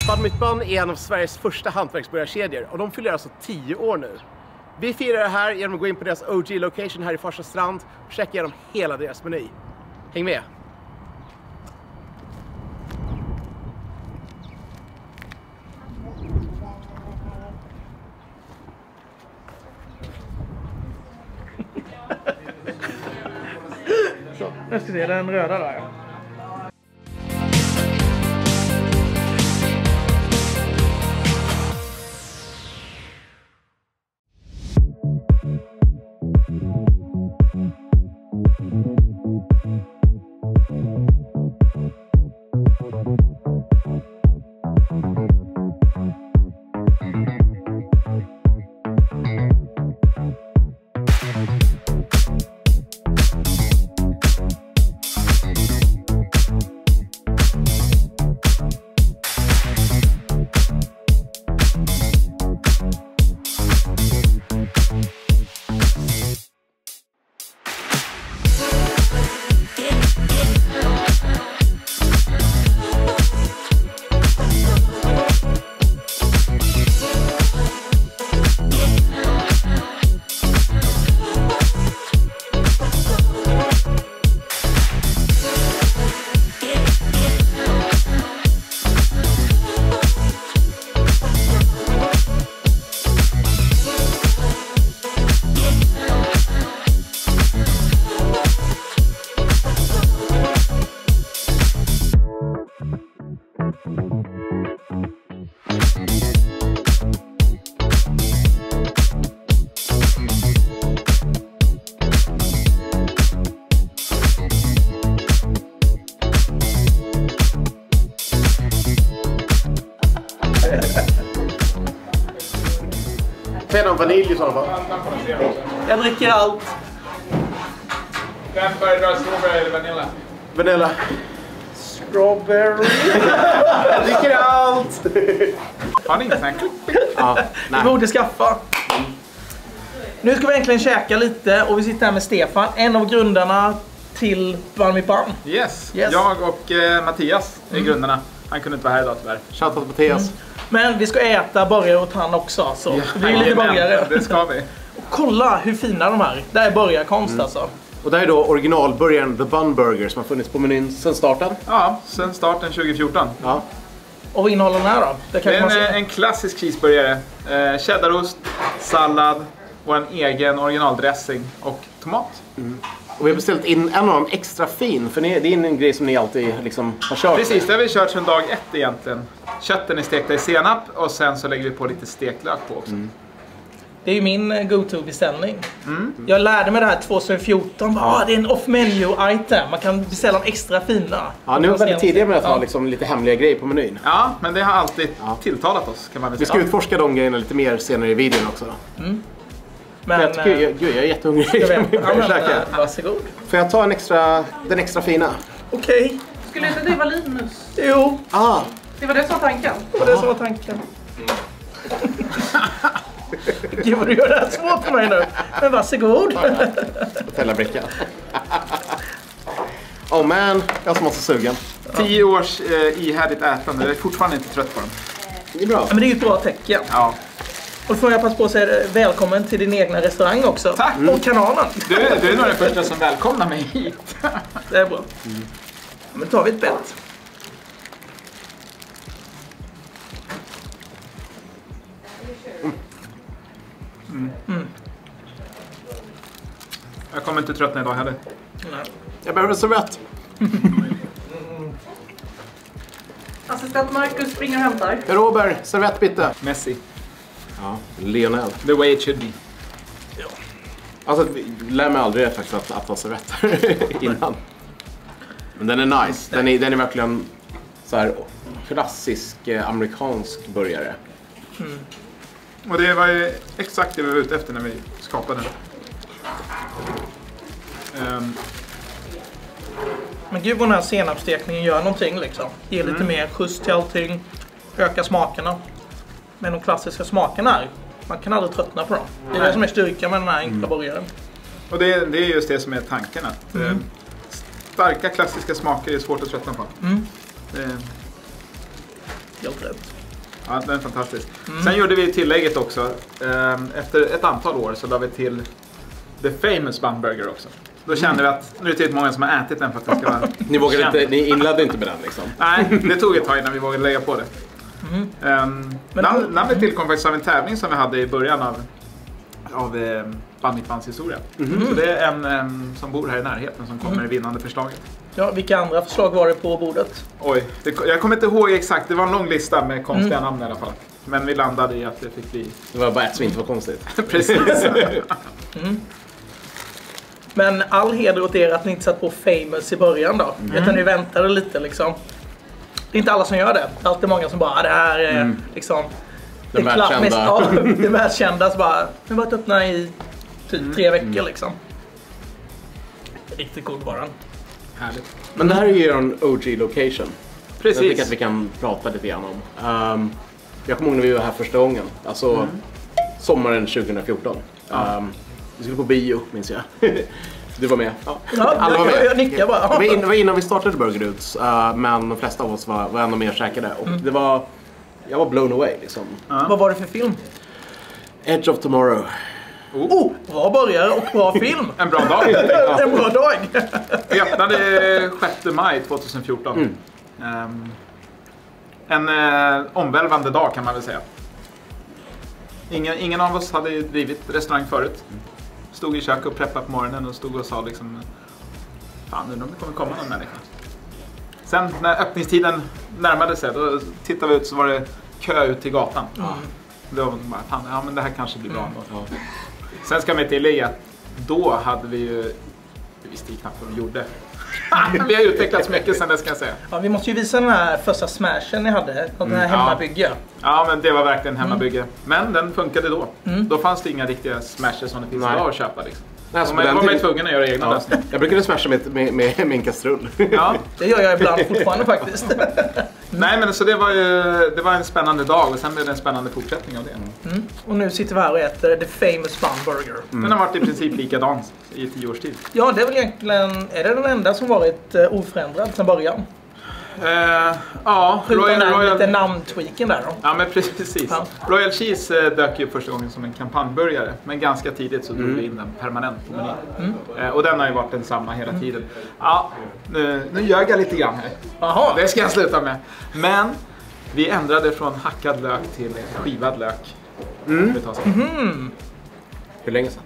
Bun Mitt Bun är en av Sveriges första hantverksbörjarkedjor och de fyller alltså 10 år nu. Vi firar det här genom att gå in på deras OG-location här i Farsta strand och checka igenom hela deras meny. Häng med! Så, jag ska se den röda där. Någon vanilj i sådana fall. Jag dricker allt. Vem föredrar strawberry eller vanilla? Vanilla. Strawberry. Jag dricker allt! Har ni ingen sån här Ja, Vi borde skaffa. Nu ska vi egentligen käka lite och vi sitter här med Stefan, en av grundarna till Bun Mitt Bun. Yes. Yes. Jag och Mattias är grundarna. Han kunde inte vara här idag tyvärr. Shoutout Mattias. Men vi ska äta burgare åt han också, så det blir lite Jajamän, burgare. det ska vi. Och kolla hur fina de här. Det är burgarkonst alltså. Och det här är då originalburgaren The Bun Burger som har funnits på menyn sedan starten. Ja, sen starten 2014. Ja. Och vad innehåller den här då? Det kan Det man se. är en klassisk cheeseburgare. Cheddarost, sallad och en egen originaldressing och tomat. Och vi har beställt in en av dem extra fin, för det är en grej som ni alltid liksom har kört. Precis, det har vi kört sedan dag 1 egentligen. Kötten är stekta i senap och sen så lägger vi på lite steklök på också. Det är ju min go-to-beställning. Jag lärde mig det här 2014. Det är en off-menu item. Man kan beställa de extra fina. Ja, nu är vi väldigt tidiga med att ha liksom lite hemliga grejer på menyn. Ja, men det har alltid tilltalat oss kan man väl Vi säga. ska utforska de grejerna lite mer senare i videon också. Men Jag tycker, jag är jättehungrig. varsågod. Får jag ta den extra fina? Okej. Skulle inte det vara Linus? Jo, Det var det som var tanken. det var det som var tanken. Gud vad du gör det här svårt för mig nu. Men varsågod. Hotellabricka. Oh man, jag som var så sugen. 10 års ihärdigt ätande, jag är fortfarande inte trött på dem. Det är bra. Men det är ju ett bra tecken. Ja. Och då får jag passa på att säga välkommen till din egna restaurang också. Tack. Och kanalen. Du är nog den första som välkomnar mig hit. Det är bra. Men tar vi ett bett. Jag kommer inte tröttna idag heller. Nej. Jag behöver en servett. Assistent Marcus springer och hämtar. Robert, servett bitte. Messi. Ja, Lionel. The way it should be. Alltså, lär mig aldrig faktiskt att ha servetter innan. Men den är nice. Den är verkligen så här klassisk amerikansk burgare. Och det var ju exakt det vi var ute efter när vi skapade den. Men gud vad den här senapsstekningen gör någonting liksom. Ger lite mer skjuts till allting. Ökar smakerna. Men de klassiska smakerna här, man kan aldrig tröttna på dem. Det är det som är styrkan med den här enkla burgaren. Och det är just det som är tanken. Att, starka klassiska smaker är svårt att tröttna på. Helt rätt. Ja, den är fantastisk. Sen gjorde vi tillägget också. Efter ett antal år så la vi till The Famous Bun Burger också. Då kände vi att nu är det tillräckligt många som har ätit den för att det ska vara Ni inledde inte med den liksom? Nej, det tog ett tag innan vi vågade lägga på det. Namnet tillkom faktiskt av en tävling som vi hade i början av Bandit-Bans historia. Så det är en som bor här i närheten som kommer i vinnande förslaget. Ja, vilka andra förslag var det på bordet? Oj, jag kommer inte ihåg exakt. Det var en lång lista med konstiga namn i alla fall. Men vi landade i att det fick bli... Det var bara ett som inte var konstigt. Precis. Men all heder åt er att ni inte satt på Famous i början då. Utan ni väntade lite liksom. Det är inte alla som gör det. Det är alltid många som bara, det här är liksom... Det världskända. Det världskända så bara, vi har varit öppna i typ 3 veckor liksom. Riktigt god bara. Härligt. Men det här är ju en OG-location. Precis. Jag tycker att vi kan prata lite grann om. Jag kommer ihåg när vi var här första gången. Alltså sommaren 2014. Vi skulle på bio, minns jag. Du var med. Ja. Alla var med. Jag nickar bara. Det var innan vi startade Burger Dudes. Men de flesta av oss var ännu mer säkrade. Och det var... Jag var blown away liksom. Vad var det för film? Edge of Tomorrow. Bra börjare och bra film. En bra dag. En bra dag. Vi öppnade 6 maj 2014. En omvälvande dag kan man väl säga. Ingen av oss hade drivit restaurang förut. Stod i köket och preppade på morgonen och stod och sa liksom... Fan, undrar om det kommer komma någon människa. Sen när öppningstiden närmade sig, då tittade vi ut så var det kö ut till gatan. Då var man bara, fan, ja men det här kanske blir bra ändå. Sen ska man tillägga att då hade vi ju... Vi visste knappt vad vi gjorde. Vi har utvecklats mycket sen det ska jag säga. Ja, vi måste ju visa den här första smashen ni hade. Den här hemmabygge. Ja, men det var verkligen hemmabygge. Men den funkade då. Då fanns det inga riktiga smashes som det finns idag att köpa liksom. Nej, alltså, man var ju tvungen att göra egna lösningar. Jag brukade smasha med min kastrull. Ja. Det gör jag ibland fortfarande faktiskt. Nej, men så det var en spännande dag och sen blev det en spännande fortsättning av det. Och nu sitter vi här och äter The Famous Bun Burger. Den har varit i princip likadan i 10 års tid. Ja, det är väl egentligen... Är det den enda som varit oförändrad sedan början? Ja, lite namntweaken där då. Ja, men precis. Ja. Royal Cheese dök ju första gången som en kampanjburgare. Men ganska tidigt så drog vi in den permanent på menyn. Och den har ju varit densamma hela tiden. Ja, nu ljög jag lite grann här. Jaha. Det ska jag sluta med. Men vi ändrade från hackad lök till skivad lök. Hur länge sedan?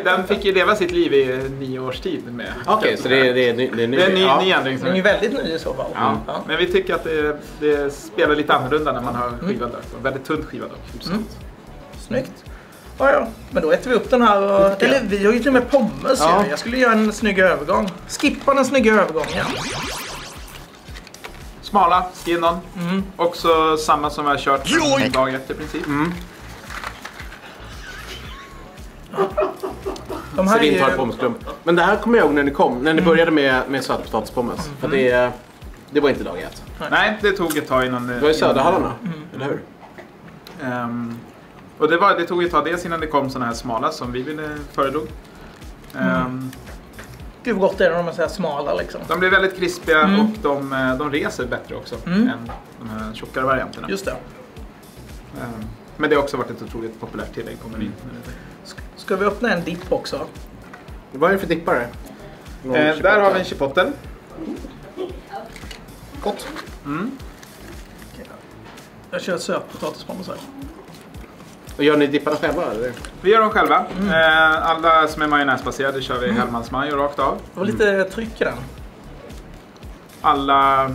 Den fick ju leva sitt liv i 9 års tid med. Okej, så det är ny ändring. Den är ju väldigt ny i så fall. Ja. Men vi tycker att det spelar lite annorlunda när man har skivad lök. Väldigt tunn skivad lök. Snyggt. Ja, men då äter vi upp den här. Eller vi har ju till och med pommes. Ja. Jag skulle göra en snygg övergång. Skippa den snygga övergången. Smala, skin-on. Också samma som vi har kört en dag efter i princip. De här är pommesklump. Men det här kommer jag ihåg när ni kom. När ni började med sötpotatispommes. För det var inte dag 1. Nej, det tog ett tag innan... Det var i Söderhallarna, eller hur? Och det tog ett tag dels innan det kom såna här smala som vi ville föredrog. Gud vad gott är de här smala liksom. De blir väldigt krispiga och de reser bättre också än de här tjockare varianterna. Just det. Men det har också varit ett otroligt populärt tillägg på menyn. Ska vi öppna en dipp också? Vad är det för dippare? Där har vi en chipotle. Gott. Jag kör sötpotatispommes här. Och gör ni dipparna själva eller? Vi gör dem själva. Alla som är majonnäsbaserade kör vi Hellmans majo rakt av. Det var lite tryck i den. Alla...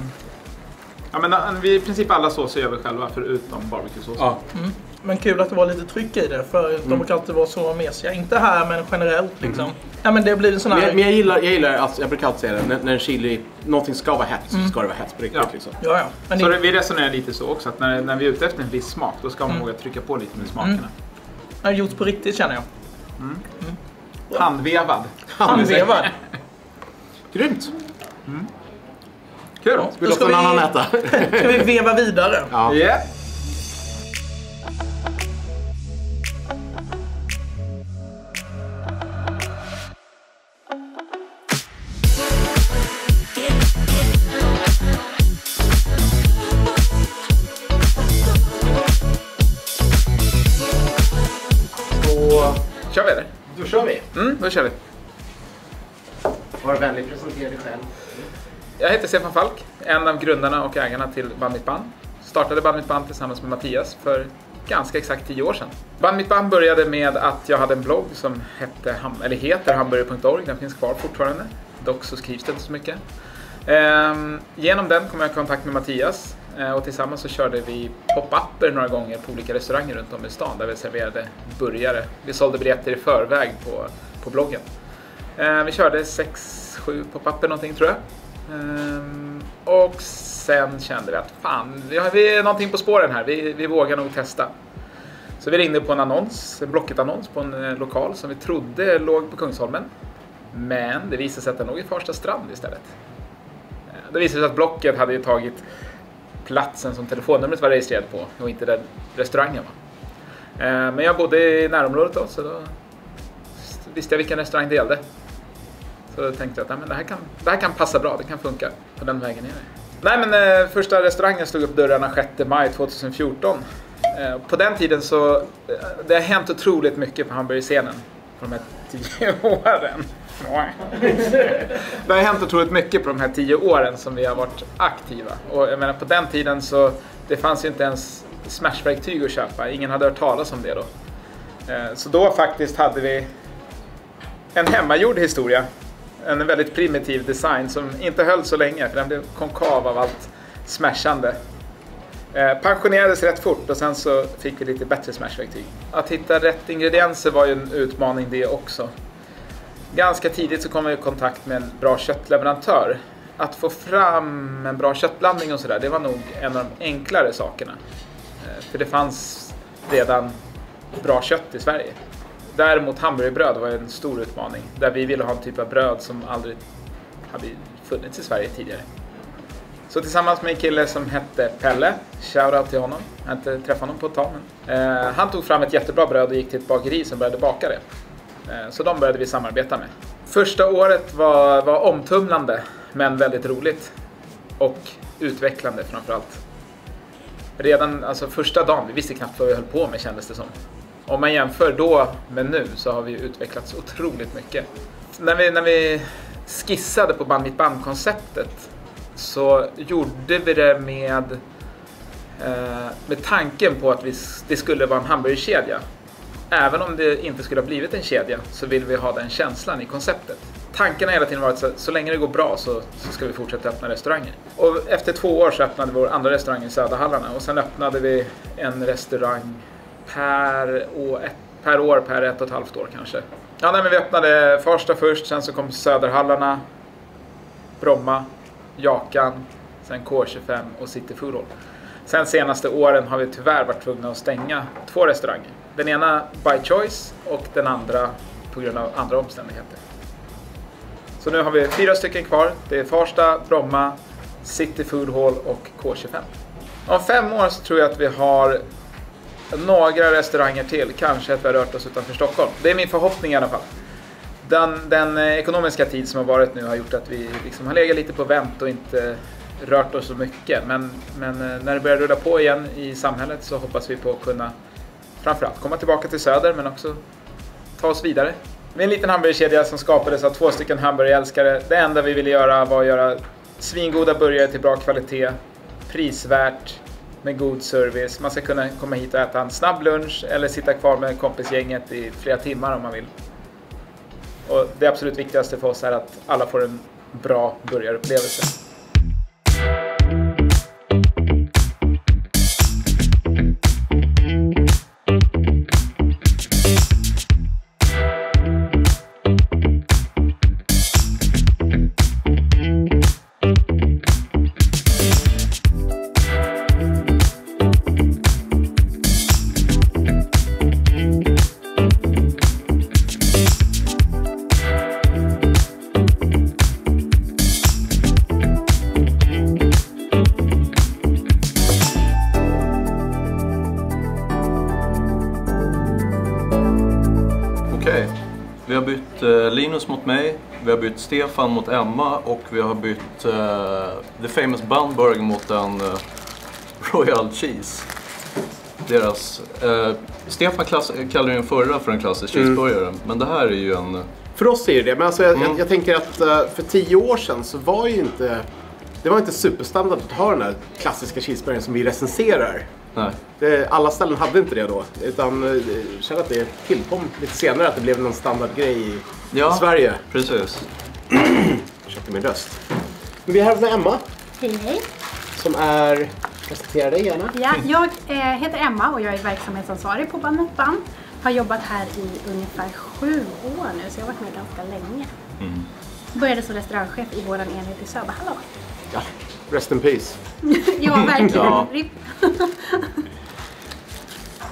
Ja, men i princip alla såser gör vi själva förutom barbecue-sås. Ja. Men kul att det var lite tryck i det, för de kan alltid vara så mesiga. Inte här, men generellt liksom. Ja, men det blir en sån här... Men jag gillar alltså, jag brukar alltid säga det, när en chili, någonting ska vara hett så ska det vara hett på riktigt liksom. Ja. Men så vi resonerar lite så också, att när vi är ute efter en viss smak, då ska man våga trycka på lite med smakerna. Jag har gjort på riktigt, känner jag. Handvevad. Handvevad. Grymt. Kul. Vill du någon annan äta? Ska vi veva vidare? Ja. Yeah. Kör vi eller? Då kör vi. Då kör vi. Var vänlig, presentera dig själv. Jag heter Stefan Falk, en av grundarna och ägarna till Band Mitt Band. Startade Band Mitt Band tillsammans med Mattias för ganska exakt 10 år sedan. Band Mitt Band började med att jag hade en blogg som heter hamburger.org. Den finns kvar fortfarande. Dock så skrivs det inte så mycket. Genom den kom jag i kontakt med Mattias. Och tillsammans så körde vi pop-upper några gånger på olika restauranger runt om i stan. Där vi serverade burgare. Vi sålde biljetter i förväg på bloggen. Vi körde 6-7 pop-upper någonting tror jag. Och sen kände vi att fan, vi är någonting på spåren här. Vi vågar nog testa. Så vi ringde på en Blocket-annons på en lokal som vi trodde låg på Kungsholmen. Men det visade sig att den låg i Farsta strand istället. Det visade sig att Blocket hade ju tagit platsen som telefonnumret var registrerat på och inte den restaurangen var. Men jag bodde i närområdet då, så då visste jag vilken restaurang det gällde. Så då tänkte jag att men det här kan passa bra, det kan funka på den vägen ner. Nej men första restaurangen slog upp dörrarna 6 maj 2014. På den tiden så det har hänt otroligt mycket på hamburgerscenen på de här 10 åren. Det har hänt otroligt mycket på de här 10 åren som vi har varit aktiva. Och jag menar på den tiden så det fanns ju inte ens smashverktyg att köpa. Ingen hade hört talas om det då. Så då faktiskt hade vi en hemmagjord historia. En väldigt primitiv design som inte höll så länge för den blev konkav av allt smashande. Pensionerades rätt fort och sen så fick vi lite bättre smashverktyg. Att hitta rätt ingredienser var ju en utmaning det också. Ganska tidigt så kom vi i kontakt med en bra köttleverantör. Att få fram en bra köttblandning och sådär, det var nog en av de enklare sakerna. För det fanns redan bra kött i Sverige. Däremot hamburgerbröd var en stor utmaning. Där vi ville ha en typ av bröd som aldrig hade funnits i Sverige tidigare. Så tillsammans med en kille som hette Pelle, shoutout till honom. Jag har inte träffat honom på ett tag. Men, han tog fram ett jättebra bröd och gick till ett bageri som började baka det. Så de började vi samarbeta med. Första året var omtumlande men väldigt roligt. Och utvecklande framförallt. Redan alltså första dagen, vi visste knappt vad vi höll på med kändes det som. Om man jämför då med nu så har vi utvecklats otroligt mycket. När vi skissade på Band Mitt Band-konceptet så gjorde vi det med tanken på att det skulle vara en hamburgerkedja. Även om det inte skulle ha blivit en kedja så vill vi ha den känslan i konceptet. Tanken har hela tiden varit så länge det går bra så ska vi fortsätta öppna restauranger. Och efter 2 år så öppnade vi vår andra restaurang i Söderhallarna och sen öppnade vi en restaurang per 1,5 år kanske. Ja, men vi öppnade Farsta först, sen så kom Söderhallarna, Bromma, Jakan, sen K25 och City Food Hall. Sen senaste åren har vi tyvärr varit tvungna att stänga 2 restauranger. Den ena by choice och den andra på grund av andra omständigheter. Så nu har vi 4 stycken kvar. Det är Farsta, Bromma, City Food Hall och K25. Om 5 år så tror jag att vi har några restauranger till. Kanske att vi har rört oss utanför Stockholm. Det är min förhoppning i alla fall. Den ekonomiska tid som har varit nu har gjort att vi liksom har legat lite på vänt och inte rört oss så mycket. Men när det börjar rulla på igen i samhället så hoppas vi på att kunna framförallt komma tillbaka till Söder men också ta oss vidare. Med en liten hamburgerkedja som skapades av 2 stycken hamburgerälskare. Det enda vi ville göra var att göra svingoda burgare till bra kvalitet. Prisvärt med god service. Man ska kunna komma hit och äta en snabb lunch eller sitta kvar med kompisgänget i flera timmar om man vill. Och det absolut viktigaste för oss är att alla får en bra burgarupplevelse. Vi har bytt Linus mot mig, vi har bytt Stefan mot Emma och vi har bytt The Famous Bun Burger mot en Royal Cheese. deras... Stefan kallar den förra för en klassisk cheeseburgare. Men det här är ju en... För oss är det. Men alltså, jag tänker att för 10 år sedan så var ju inte... Det var inte superstandard att ha den här klassiska cheeseburgaren som vi recenserar. Nej. Alla ställen hade inte det då. Utan jag känner att det tillkom lite senare att det blev någon standardgrej i Sverige. Precis. Jag köpte min röst. Men vi är här med Emma. Hej. Som är... Presentera dig gärna. Ja, jag heter Emma och jag är verksamhetsansvarig på Band Mitt Band. Har jobbat här i ungefär 7 år nu, så jag har varit med ganska länge. Började som restaurangchef i vår enhet i Söderhalla. Ja, rest in peace. Ja, verkligen. Ja.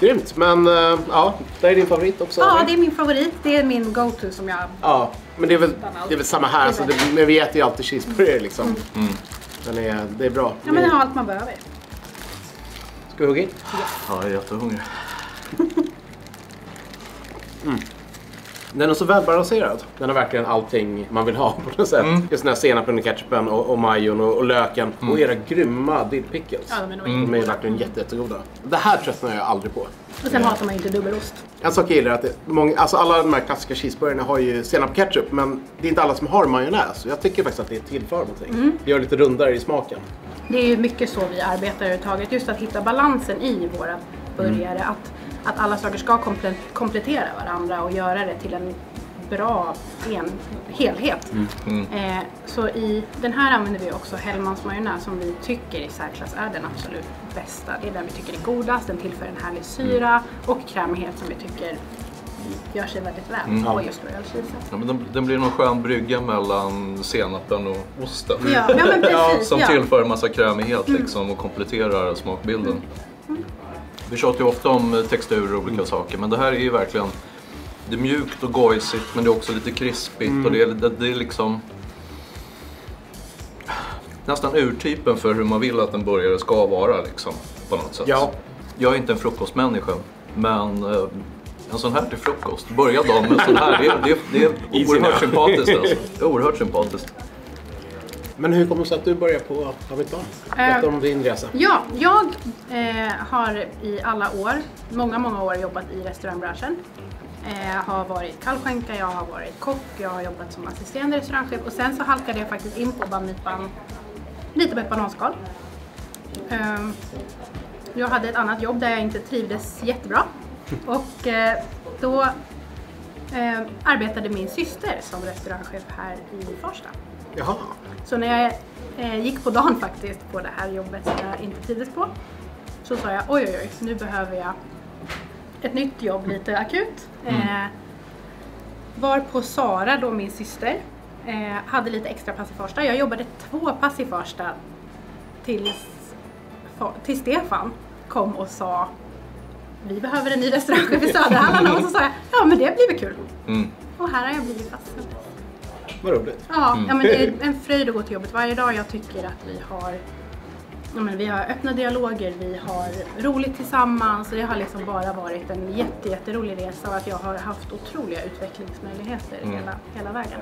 Grymt, men ja, det är din favorit också? Ja, eller? det är min favorit. Det är min go-to som jag... Ja, men det är väl samma här. Alltså, men vi äter ju alltid cheeseburgare liksom. Men det är bra. Ja, men det har allt man behöver. Ska vi hugga in? Ja, jag är jättehungrig. Den är så välbalanserad. Den har verkligen allting man vill ha på något sätt. Just den här senapen och ketchupen och majon och löken. Och era grymma dill pickles. Ja, de är nog De är verkligen jättegoda. Det här tröttnar jag aldrig på. Och sen hatar man ju inte dubbellost. En sak jag gillar är att alltså alla de här klassiska cheeseburgarna har ju senap och ketchup. Men det är inte alla som har majonnäs. Jag tycker faktiskt att det tillför någonting. Det gör lite rundare i smaken. Det är ju mycket så vi arbetar överhuvudtaget. Just att hitta balansen i våra burgare. Att alla saker ska komplettera varandra och göra det till en bra helhet. Så i den här använder vi också Hellmans majonnäs som vi tycker i särklass är den absolut bästa. Det är den vi tycker är godast. Den tillför en härlig syra och krämighet som vi tycker gör sig väldigt väl på just royal cheese. Ja, men den blir någon skön brygga mellan senapen och osten. Ja, men precis. Som tillför en massa krämighet liksom, och kompletterar smakbilden. Vi tjatar ju ofta om texturer och olika saker, men det här är ju verkligen... Det är mjukt och gojsigt, men det är också lite krispigt och det är liksom... Nästan urtypen för hur man vill att en burgare ska vara liksom, på något sätt. Ja. Jag är inte en frukostmänniska, men en sån här till frukost, börja dagen med en sån här, det är oerhört sympatiskt alltså. Oerhört sympatiskt. Men hur kommer det sig att du börjar på Band Mitt Band? Berätta om din resa. Ja, jag har i alla år, många år jobbat i restaurangbranschen. Har varit kallskänka, jag har varit kock, jag har jobbat som assisterande restaurangchef och sen så halkade jag faktiskt in på Band Mitt Band lite på ett bananskal. Jag hade ett annat jobb där jag inte trivdes jättebra och då arbetade min syster som restaurangchef här i Farsta. Jaha. Så när jag gick på dagen faktiskt på det här jobbet som jag inte trivdes på så sa jag oj, nu behöver jag ett nytt jobb lite akut. Var på Sara då min syster hade lite extra pass i Farsta. Jag jobbade 2 pass i Farsta till Stefan kom och sa vi behöver en ny restaurangchef i Söderhalla och så sa jag ja men det blir väl kul. Och här har jag blivit fast. Vad roligt. Ja, men det är en fröjd att gå till jobbet varje dag. Jag tycker att vi har öppna dialoger, vi har roligt tillsammans. Det har liksom bara varit en jätterolig resa och att jag har haft otroliga utvecklingsmöjligheter hela vägen.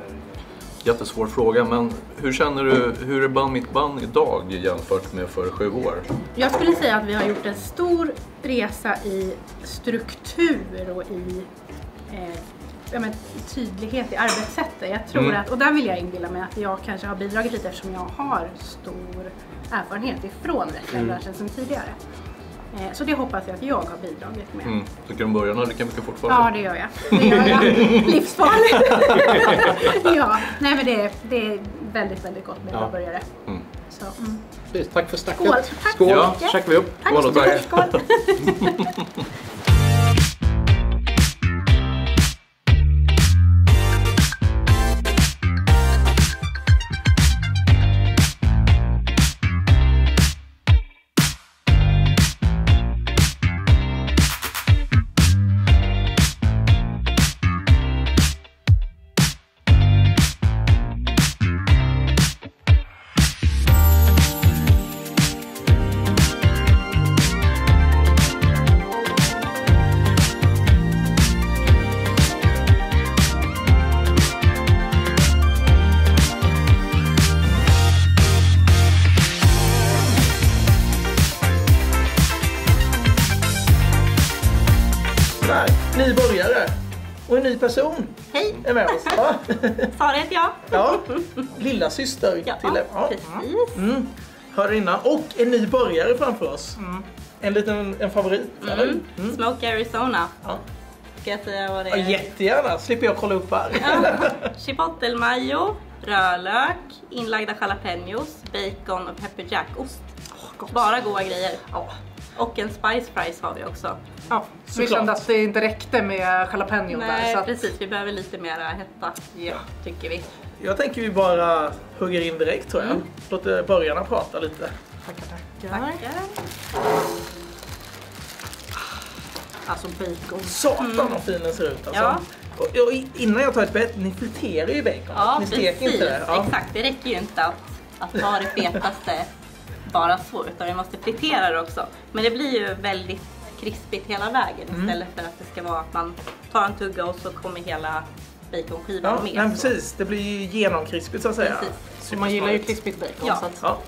Jättesvår fråga, men hur känner du, hur är Band Mitt Band idag jämfört med för 7 år? Jag skulle säga att vi har gjort en stor resa i struktur och i tydlighet i arbetssättet. Jag tror att, och där vill jag inbilla mig att jag kanske har bidragit lite eftersom jag har stor erfarenhet ifrån restaurangbranschen sedan tidigare. Så det hoppas jag att jag har bidragit med. Tycker du början lika mycket fortfarande? Ja, det gör jag. Livsfarligt. Ja, nej men det är väldigt, väldigt gott med att börja det. Så, Tack för snacket. Skål. Tack. Skål. Ja. Käkar vi upp. Skål. här. Ny börjare. Och en ny person. Hej! Är med oss. Ja. Sara heter jag. Ja. Lilla syster Ja, till precis. Hörde innan. Och en ny börjare framför oss. En favorit. Eller? Smoke Arizona. Ja. Ska jag säga vad det Ja, är? jättegärna. Slipper jag kolla upp här. Chipotle mayo, rödlök, inlagda jalapenos, bacon och pepperjackost. Bara goda grejer. Och en spice fries har vi också. Ja, vi Såklart. kände att det inte räckte med jalapeno där. Nej, Så att, precis. Vi behöver lite mera hetta, tycker vi. Jag tänker vi bara hugger in direkt tror jag. Låt börjarna prata lite. tackar. Alltså bacon. Satan vad fin den ser ut alltså. Ja. Och innan jag tar ett bett, ni friterar ju bacon. Ja, ni steker precis. inte det. Ja. Exakt. Det räcker ju inte att ta det fetaste bara så, utan vi måste fritera det också. Men det blir ju väldigt krispigt hela vägen istället för att det ska vara att man tar en tugga och så kommer hela baconskivan Ja, med. nej, så. precis. Det blir ju genomkrispigt så att säga. Precis. Så man gillar ju krispigt bacon. Ja. Så att, Ja,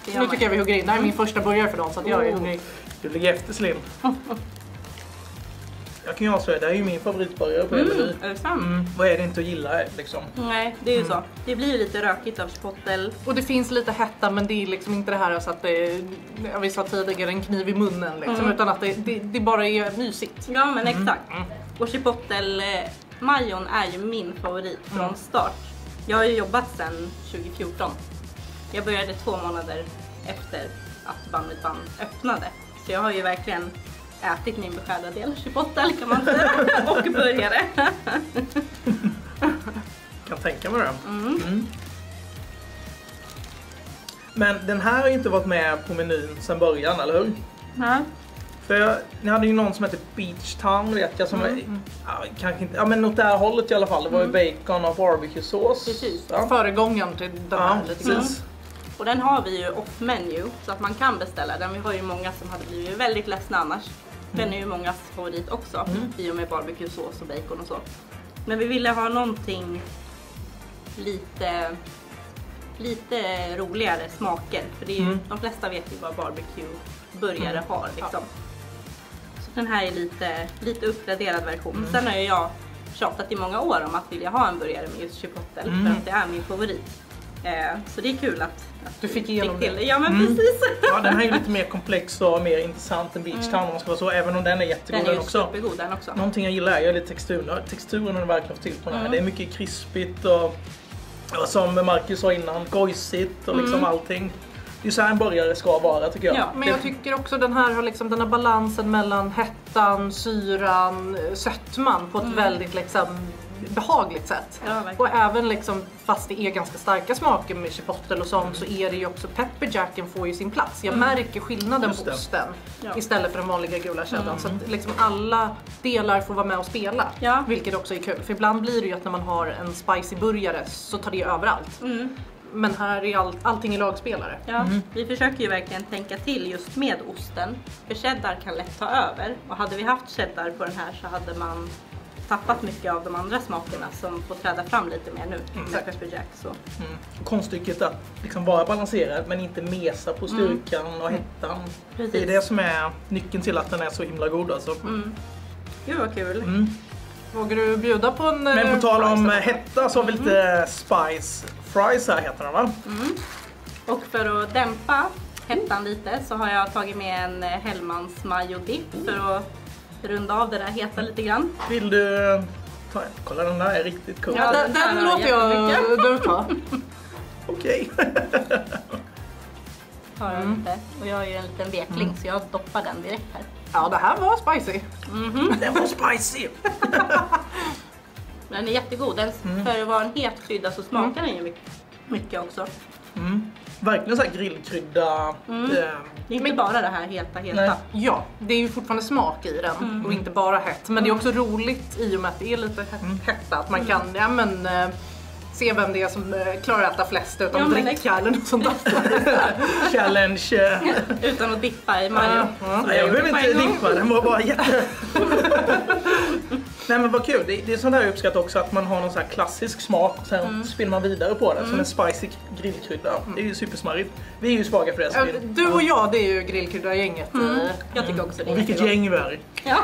Det gör nu man tycker jag vi hugger in. Det här är min första burgare för dagen så att jag är hungrig. du ligger efter Slim. Jag kan ju avslöja, det här är ju min favoritburgare på hela Meny. Är det sant? Vad är det inte att gilla liksom? Nej, det är ju så. Det blir lite rökigt av chipotle. Och det finns lite hetta men det är liksom inte det här så att det, vi sa tidigare, en kniv i munnen liksom, utan att det bara är mysigt. Ja, men exakt. Och chipotle majon är ju min favorit från start. Jag har ju jobbat sedan 2014. Jag började 2 månader efter att Bun with Bun öppnade. Så jag har ju verkligen ätit min beskärda del chipotle kan man säga. Och burgare. Kan tänka mig det. Men den här har ju inte varit med på menyn sedan början, eller hur? Ja. För ni hade ju någon som hette Beach Town vet jag som ja, kanske inte, ja men åt det här hållet i alla fall. Det var ju bacon och barbecue-sås. Precis. Ja. Föregångaren till den här lite grann. precis. Och den har vi ju off-menu så att man kan beställa den. Vi har ju många som hade blivit väldigt ledsna annars. Den är ju mångas favorit också i och med barbecue-sås och bacon och så. Men vi ville ha någonting lite roligare smaker. För det är ju, de flesta vet ju vad barbecue-burgare har liksom. Så den här är lite uppgraderad version. Sen har ju jag tjatat i många år om att vilja ha en burgare med just chipotle för att det är min favorit. Så det är kul att Du fick igenom till det. det. Ja men precis. Ja, den här är ju lite mer komplex och mer intressant än Beach Town om man ska vara så. Även om den är jättegod Den är ju också. supergod den också. Någonting jag gillar är lite texturen. Texturen har verkligen fått till på den här. Det är mycket krispigt och som Marcus sa innan, gojsigt och liksom allting. Det är så här en burgare ska vara tycker jag. Ja. Men jag tycker också den här har liksom den här balansen mellan hettan, syran, sötman på ett väldigt liksom behagligt sätt. Ja, verkligen. Och även liksom, fast det är ganska starka smaker med chipotle och sånt så är det ju också pepperjacken får ju sin plats. Jag märker skillnaden Just på det. osten Ja. istället för den vanliga gula cheddarn. Så att liksom alla delar får vara med och spela. Ja. Vilket också är kul. För ibland blir det ju att när man har en spicy burgare så tar det överallt. Men här är allting i lagspelare. Ja, vi försöker ju verkligen tänka till just med osten. För cheddar kan lätt ta över. Och hade vi haft cheddar på den här så hade man tappat mycket av de andra smakerna som får träda fram lite mer nu. Med pepperjack så. Konststycket att liksom vara balanserad men inte mesa på styrkan och hettan. Precis. Det är det som är nyckeln till att den är så himla god alltså. Gud vad kul. Vågar du bjuda på en Men på tal om fries? hetta så har vi lite spice fries här heter den va? Och för att dämpa hettan lite så har jag tagit med en Hellmans mayo dip för att runda av det där heta lite grann. Vill du ta en? Kolla den där är riktigt cool. Ja, Den här har låter jag jättemycket. du ta. Okej. Har jag lite. Och jag är ju en liten vekling så jag doppar den direkt här. Ja, det här var spicy. Den var spicy. Den är jättegod. Den, för att vara en het krydda så smakar den ju mycket också. Verkligen så här grillkrydda. Det är inte bara det här heta. Nej. Ja, det är ju fortfarande smak i den och inte bara hett. Men det är också roligt i och med att det är lite hetta. Att man kan se vem det är som klarar att äta flest utan Ja, att men dricka eller något sånt där. Challenge. Utan att dippa i mayo. Nej, jag behöver inte dippa, den var bara jätte... Nej men vad kul, det är sånt där jag uppskattar också att man har någon sån här klassisk smak och sen spinner man vidare på det som en spicy grillkrydda. Det är ju supersmarrigt. Vi är ju svaga för det. Så Du och jag, det är ju grillkrydda-gänget. Jag tycker också det är vilket jättegott. gäng vi är. Ja.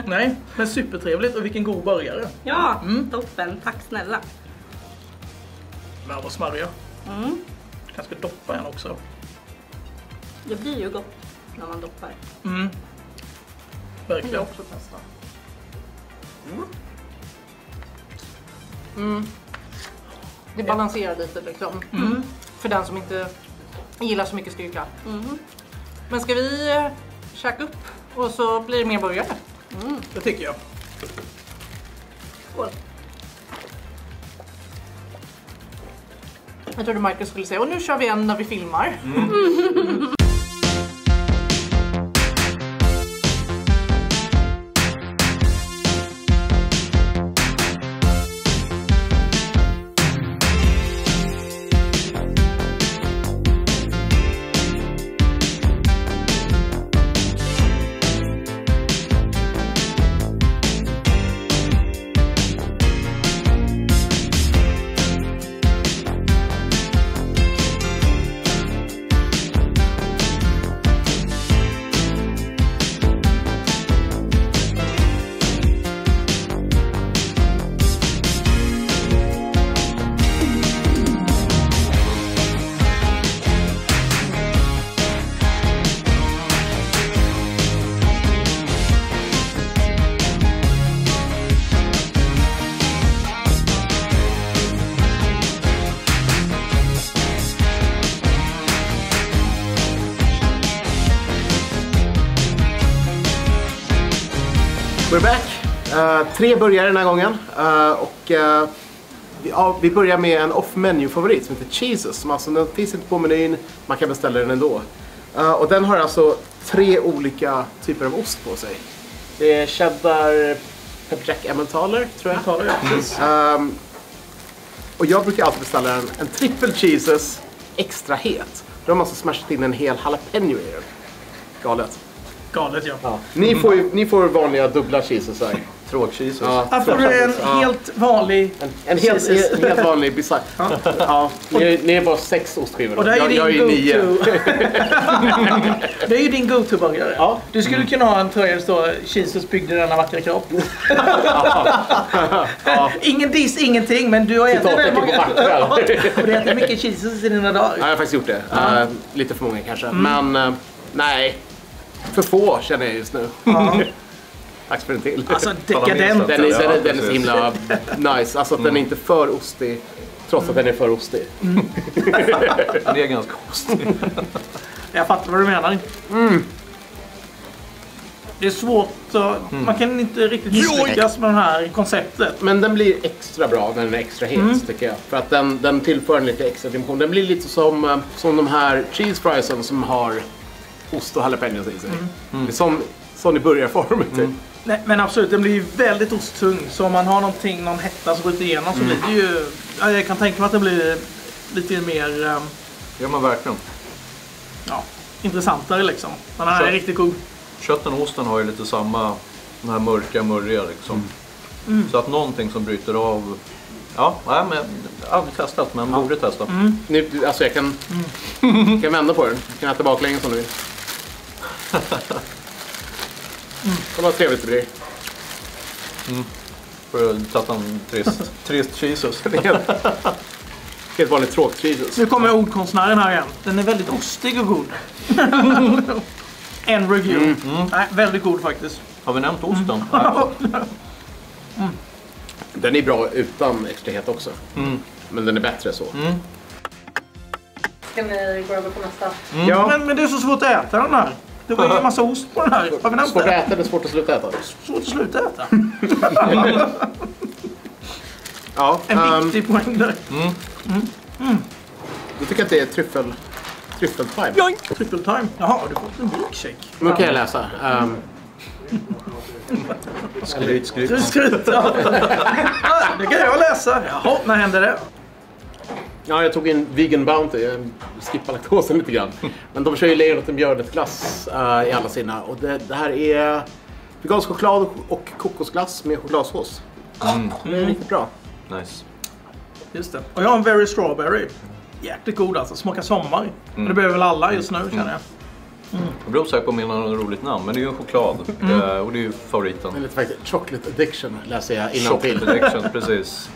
Nej, men supertrevligt och vilken god burgare. Ja, toppen. Tack snälla. Men vad smarriga. Mm. Kanske doppa en också. Det blir ju gott när man doppar. Mm. Vill jag Verkligen. också testa. Det balanserar lite liksom. För den som inte gillar så mycket styrka. Men ska vi käka upp och så blir det mer burgare? Det tycker jag. Skål. Jag trodde Marcus skulle säga, och nu kör vi en när vi filmar. We're back. 3 burgare den här gången. Vi börjar med en off-menu-favorit som heter Cheeses. Som alltså, den finns inte på menyn, man kan beställa den ändå. Och den har alltså 3 olika typer av ost på sig. Det är cheddar, pepper jack, emmentaler tror jag. Tar det, ja. Precis. Och jag brukar alltid beställa en triple cheeses extra het. Då har man alltså smashat in en hel jalapeno i den. Galet. Galet, ja. Ja. Ni får vanliga dubbla cheeses här. Tråkcheeses. Ja, Här får du en helt vanlig en helt vanlig bissack. Ja, ni är bara 6 ostskivor. Och det är jag din är 9. go-to. Det är ju din go-to-burgare. Ja. Du skulle kunna ha en tröja där det står Jesus byggde denna vackra kropp. Ingen diss, ingenting, men du har ätit väldigt många. Och du äter mycket Jesus i dina dagar. Ja, jag har faktiskt gjort det. Lite för många kanske. Men nej, för få känner jag just nu. Tack för en till. Alltså dekadent. Den är så himla nice. Alltså att den är inte för ostig. Trots att den är för ostig. Den är ganska ostig. Jag fattar vad du menar. Det är svårt att... Man kan inte riktigt misslyckas med det här konceptet. Men den blir extra bra när den är extra het tycker jag. För att den tillför en lite extra dimension. Den blir lite som de här cheese friesen som har ost och jalapenos i sig. Det är som i burgarform typ. Nej, men absolut, den blir ju väldigt osttung. Så om man har någon hetta som går igenom så blir det ju... Ja, jag kan tänka mig att det blir lite mer... Ja men verkligen. Ja, intressantare liksom. Men den här är riktigt god. Kötten och osten har ju lite samma, den här mörka, murriga liksom. Så att någonting som bryter av... Ja, nej, men jag har aldrig testat, men borde testa. Nu, alltså jag kan vända på den. Jag kan äta baklänges om du vill. Det var trevligt det blir. För att testa en trist cheeses. Helt vanligt tråk-cheeses. Nu kommer ordkonstnären här igen. Den är väldigt ostig och god. En review. Nej, väldigt god faktiskt. Har vi nämnt osten? Den är bra utan extrahet också. Men den är bättre så. Ska ni gå över på nästa? Ja. Men det är så svårt att äta den här. Det var ju en massa ost på den här. Har vi nämnt Svårt att det? äta eller svårt att sluta äta? Svårt att sluta äta. Ja. En viktig poäng där. Jag tycker att det är tryffeltime. Triple time. Jaha, har du fått en milkshake? Nu kan jag läsa. Skryt. Skryt, ja. Det kan jag läsa. Jaha, när hände det? Ja, jag tog en vegan bounty. Jag skippar laktosen lite grann. Men de kör ju lejonhjärtat björnetglass i alla sina. Och det här är vegansk choklad och kokosglass med chokladsås. Det är riktigt bra. Nice. Just det. Och jag har en very strawberry. Jäkligt god alltså. Smakar sommar. Och det behöver väl alla just nu känner jag. Jag blir osäker på om jag har något roligt namn, men det är ju en choklad. Och det är ju favoriten. Men lite faktiskt, chocolate addiction läser jag innan till. Chocolate addiction, precis.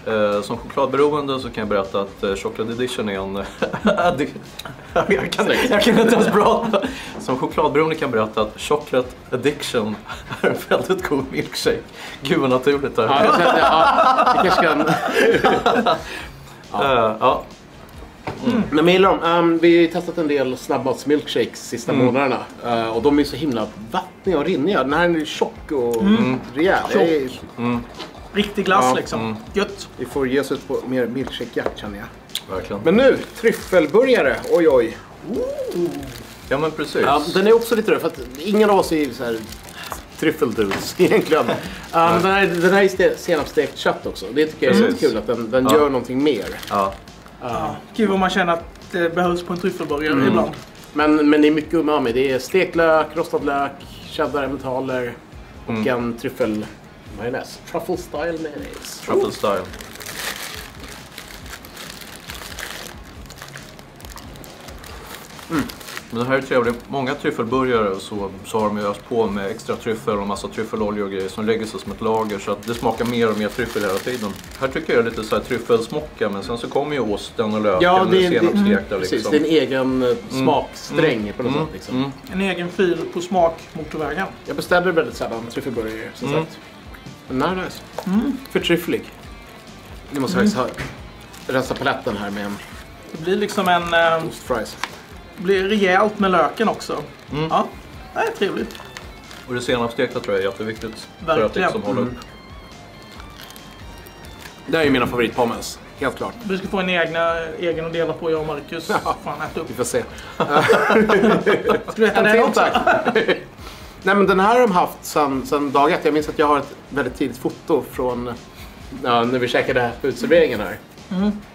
Som chokladberoende så kan jag berätta att chocolate addiction är en... jag kan inte ens prata. Som chokladberoende kan jag berätta att chocolate addiction är en väldigt god milkshake. Gud vad naturligt det här. Det kanske kan... Ja. Men jag gillar dem. Vi har testat en del snabbmatsmilkshakes sista månaderna. Och de är så himla vattniga och rinniga. Den här är tjock och rejäl. Riktig glass liksom. Gött. Vi får ge oss ut på mer milkshake-jakt känner jag. Verkligen. Men nu, tryffelburgare. Oj oj. Ja men precis. Ja, den är också lite röd för att ingen av oss är så här tryffeldudes egentligen. Den här är senapsstekt kött också. Det tycker jag är så kul att den gör någonting mer. Ja. Kul om man känner att det behövs på en tryffelburgare ibland. Men det är mycket umami. Det är steklök, rostad lök, cheddar, emmentaler och en tryffelmajonnäs. Truffle style mayonnaise. Truffle style. Men det här är trevligt. Många tryffelburgare så har de öst på med extra tryffel och massa tryffelolja och grejer som lägger sig som ett lager så att det smakar mer och mer tryffel hela tiden. Här tycker jag är lite så här tryffelsmocka men sen så kommer ju osten och löken och senapsstekta liksom. Precis, det är en egen smaksträng på något sätt liksom. En egen fil på smakmotorvägen. Jag beställde väldigt sällan tryffelburgare som sagt. Men nice. För tryfflig. Nu måste jag faktiskt rensa paletten här med en Det blir liksom en... ostfries. Det blir rejält med löken också. Ja, det är trevligt. Och det senapsstekta tror jag är jätteviktigt. Verkligen. För att liksom hålla upp. Det här är mina favoritpommes, helt klart. Vi ska få en egen att dela på, jag och Marcus. Fan, äta upp. Vi får se. Ska du äta det också? Nej men den här har de haft sedan dag ett. Jag minns att jag har ett väldigt tidigt foto från när vi käkade på utserveringen här.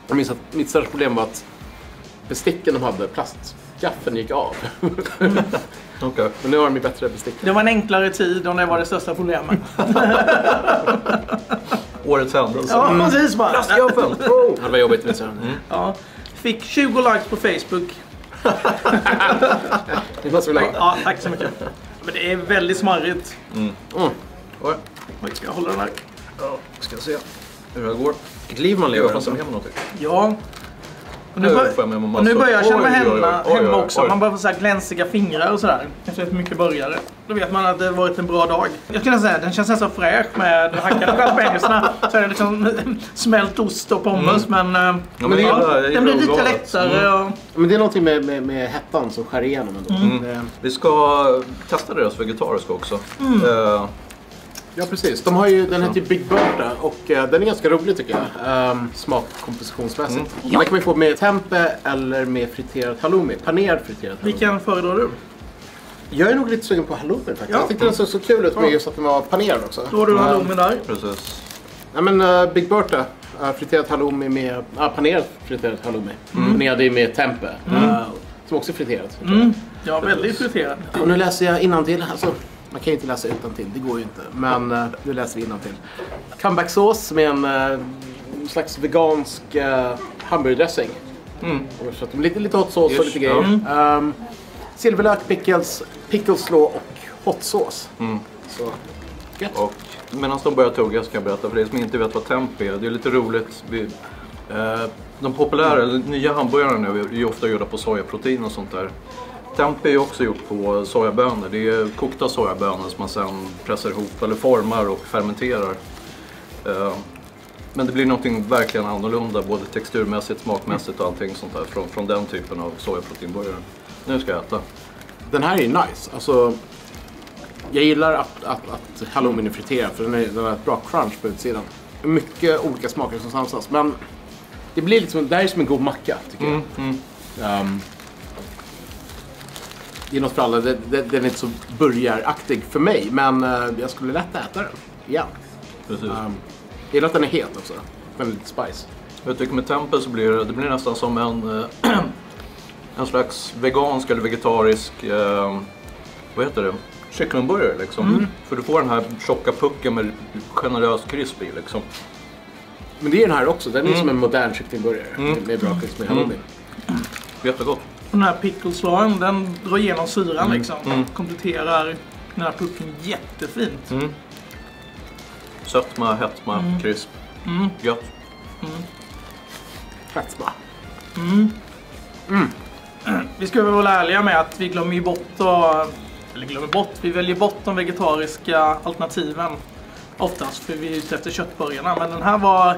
Jag minns att mitt största problem var att besticken de hade, plastgaffeln gick av. Okay. Men nu har de ju bättre bestick. Det var en enklare tid och det var det största problemet. Årets händelse. Ja, precis bara. Plastgaffeln! Det var jobbigt med sen. Ja. Fick 20 likes på Facebook. Det måste vi lägga. Ja, tack så mycket. Men det är väldigt smarrigt. Oj. Ska jag hålla den här? Ja, ska se hur det går. Vilket liv man lever. Jag passar med någonting. Ja. Och nu börjar jag känna hemma också. Man börjar få så här glänsiga fingrar och sådär. Efter mycket burgare. Då vet man att det har varit en bra dag. Jag skulle säga den känns så fräsch med hackade jalapenosarna. Så är det liksom smält ost och pommes. Men den blir lite lättare. Men det är någonting med hettan som skär igenom ändå. Vi ska testa deras vegetariska också. Ja precis, de har ju, den heter ju Big Berta och den är ganska rolig tycker jag, smakkompositionsmässigt. Den kan man få med tempe eller med friterad halloumi, panerad friterad halloumi. Vilken föredrar du? Jag är nog lite sugen på halloumi faktiskt. Jag tyckte den såg så kul ut med just att den var panerad också. Då har du halloumi där. Precis. Ja men Big Berta, friterad halloumi med, panerad friterad halloumi. Panerad med tempe, som också är friterat. Ja, väldigt friterad. Och nu läser jag innantill, alltså. Man kan ju inte läsa utantill, det går ju inte. Men nu läser vi innantill. Comeback-sås med en slags vegansk hamburgerdressing. Så lite hot sauce och lite grejer. Silverlök, pickles slaw och hot sauce. Så, gött. Och medan de börjar tugga ska jag berätta för er som inte vet vad tempe är. Det är lite roligt. De populära, nya hamburgarna nu är ju ofta gjorda på sojaprotein och sånt där. Tempe är ju också gjort på sojabönor. Det är kokta sojabönor som man sedan pressar ihop eller formar och fermenterar. Men det blir någonting verkligen annorlunda, både texturmässigt, smakmässigt och allting sånt där från den typen av sojaproteinburgare. Nu ska jag äta. Den här är ju nice. Alltså, jag gillar att halloumin är friterad för den har ett bra crunch på utsidan. Mycket olika smaker som samsas, men det blir liksom, det här är som en god macka tycker jag. Det är något för alla, den är inte så burgaraktig för mig, men jag skulle lätt äta den igen. Precis. Jag gillar att den är het också, men lite spice. Jag tycker med tempe så blir det blir nästan som en slags vegansk eller vegetarisk, vad heter det? Kycklingburgare liksom. För du får den här tjocka pucken med generös krisp i liksom. Men det är den här också, den är som en modern kycklingburgare med bra krisp med halloumi. Jättegott. den här pickleslagen, den drar igenom syran liksom. Kompletterar den här pucken jättefint. Sötma, hetma, krisp. Gött. Fettsma. Vi ska väl vara ärliga med att vi glömmer ju bort, vi väljer bort de vegetariska alternativen oftast för vi är ute efter köttburgarna. Men den här var,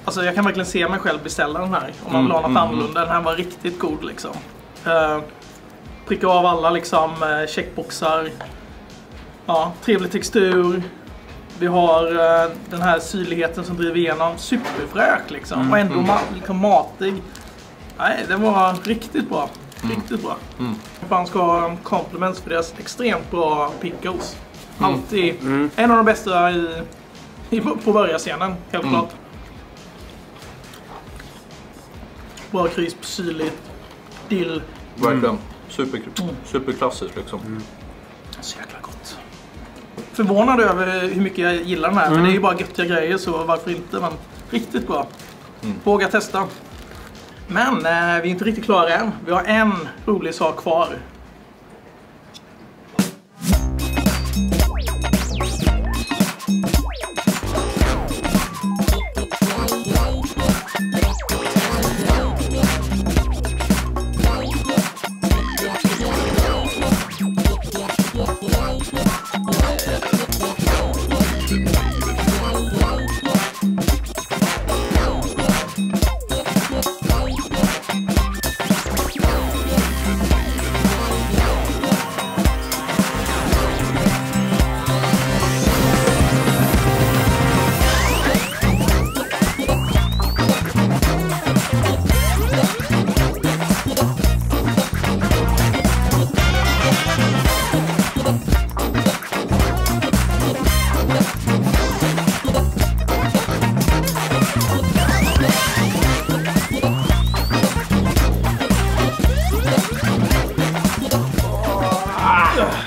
alltså jag kan verkligen se mig själv beställa den här om man vill ha något annorlunda. Den här var riktigt god liksom. Pricka av alla liksom checkboxar. Ja, trevlig textur. Vi har den här syrligheten som driver igenom, superfräsch liksom. Och ändå liksom matig. Nej, den var riktigt bra. Riktigt bra. Man ska ha compliments för deras extremt bra pickles. Alltid en av de bästa på börjarscenen, helt klart. Bra krisp, syrligt, dill. Verkligen. Superklassiskt liksom. Så jäkla gott. Förvånad över hur mycket jag gillar den här. För det är ju bara göttiga grejer, så varför inte? Men riktigt bra. Våga testa. Men vi är inte riktigt klara än. Vi har en rolig sak kvar.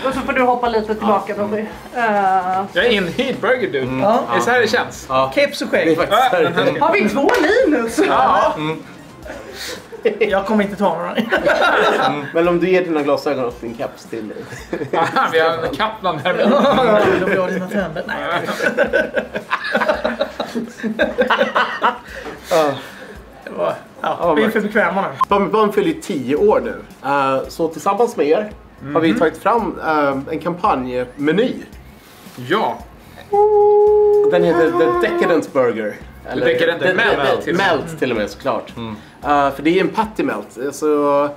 Och så får du hoppa lite tillbaka Bobby. Jag är inhyrd burger du. Är det så här det känns? Keps och skägg. Har vi 2 Linus? Ja. Jag kommer inte ta några. Men om du ger dina glasögon och din caps till dig. Vi har en Kaplan här. Då blir jag dina tänder. Nej. Vi är för bekväma nu. Bambi fyller 10 år nu. Så tillsammans med er har vi tagit fram en kampanjmeny. Ja. Den heter The Decadent Burger. Eller Decadent Melt. Melt till och med såklart. För det är en patty melt. Alltså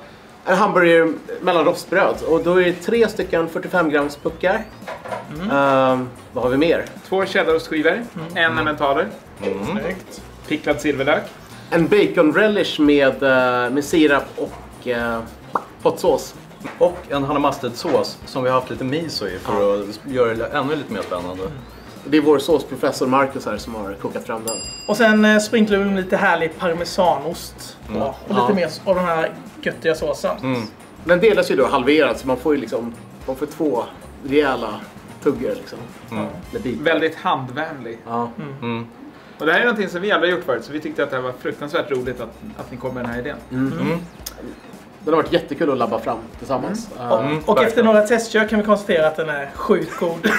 en hamburgare mellan rostbröd. Och då är det 3 stycken 45 grams puckar. Vad har vi mer? 2 cheddarostskivor, en emmentaler. Snyggt. Picklad silverlök. En bacon relish med sirap och hotsås. Och en Hannah Mustard-sås som vi har haft lite miso i för att göra det ännu lite mer spännande. Det är vår såsprofessor Marcus här som har kokat fram den. Och sen sprinklar vi lite härlig parmesanost. Och lite mer av den här göttiga såsen. Den delas ju då halverat så man får ju liksom 2 rejäla tuggor liksom. Väldigt handvänlig. Och det här är någonting som vi aldrig har gjort förut, så vi tyckte att det var fruktansvärt roligt att ni kom med den här idén. Den har varit jättekul att labba fram tillsammans. Och efter några testkör kan vi konstatera att den är sjukt god.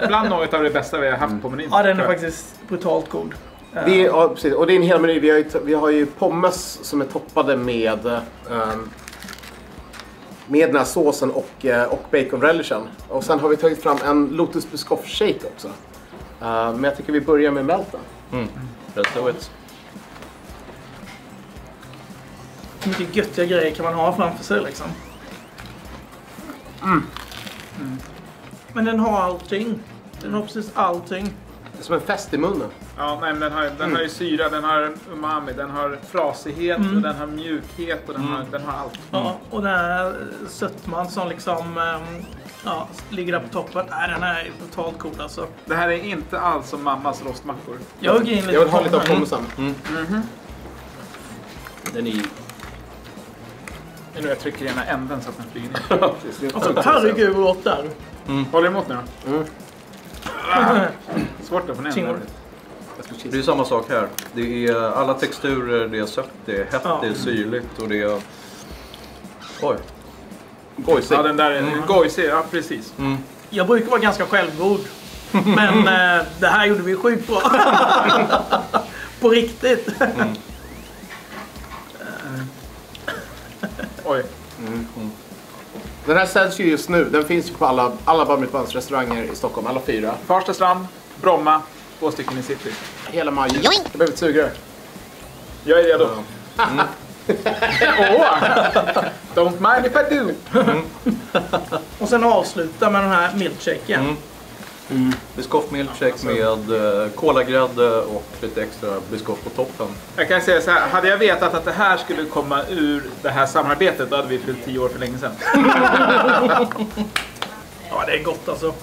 Bland något av det bästa vi har haft på menyn. Ja, den är faktiskt brutalt god. Precis. Och det är en hel meny. Vi har ju pommes som är toppade med den här såsen och bacon relishen. Och sen har vi tagit fram en Lotus Biscoff shake också. Men jag tycker vi börjar med melten. Let's do it. Hur mycket göttiga grejer kan man ha framför sig liksom? Men den har allting. Den har precis allting. Det är som en fest i munnen. Ja, nej, men den har ju syra, den har umami, den har frasighet och den har mjukhet och den har allt. Ja, och den här sötman som liksom ligger där på toppen. Nej, den här är totalt cool alltså. Det här är inte alls som mammas rostmackor. Jag vill ha lite av pommesen. Den är Nu jag trycker i ena änden så att den flyger ner. Alltså, herregud vad gott där. Håller emot nu då? Svårt att få ner den. Det är samma sak här. Det är alla texturer, det är sött, det är hett, det är syrligt och det är Oj. Gojsig. Ja, den där gojsig, ja precis. Jag brukar vara ganska självgod. Men det här gjorde vi sjukt bra. På riktigt. Oj. Den här säljs ju just nu. Den finns ju på alla Bar Mitzvahs restauranger i Stockholm. Alla 4. Farsta strand, Bromma, 2 stycken i city. Hela maj. Jag behöver ett sugrör. Jag är redo. Don't mind if I do. Och sen avsluta med den här milkshaken. Biskoff milkshake med kolagrädde och lite extra biskoff på toppen. Jag kan säga så här, hade jag vetat att det här skulle komma ur det här samarbetet, då hade vi fyllt 10 år för länge sedan. Ja, det är gott alltså.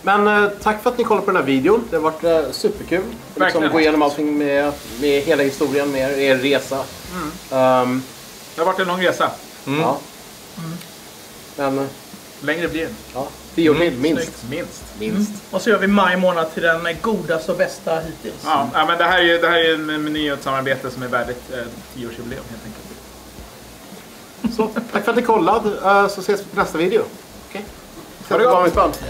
Men tack för att ni kollade på den här videon. Det har varit superkul. Liksom gå igenom allting med hela historien, med er resa. Det har varit en lång resa. Ja. Men Längre blir det. ja, 10 år till, minst. Och så gör vi maj månad till den godaste och bästa hittills. Ja, men det här är en meny och ett samarbete som är värdigt 10-årsjubileum helt enkelt. Så tack för att ni kollade. Så ses vi på nästa video. Okej. Ha det gott.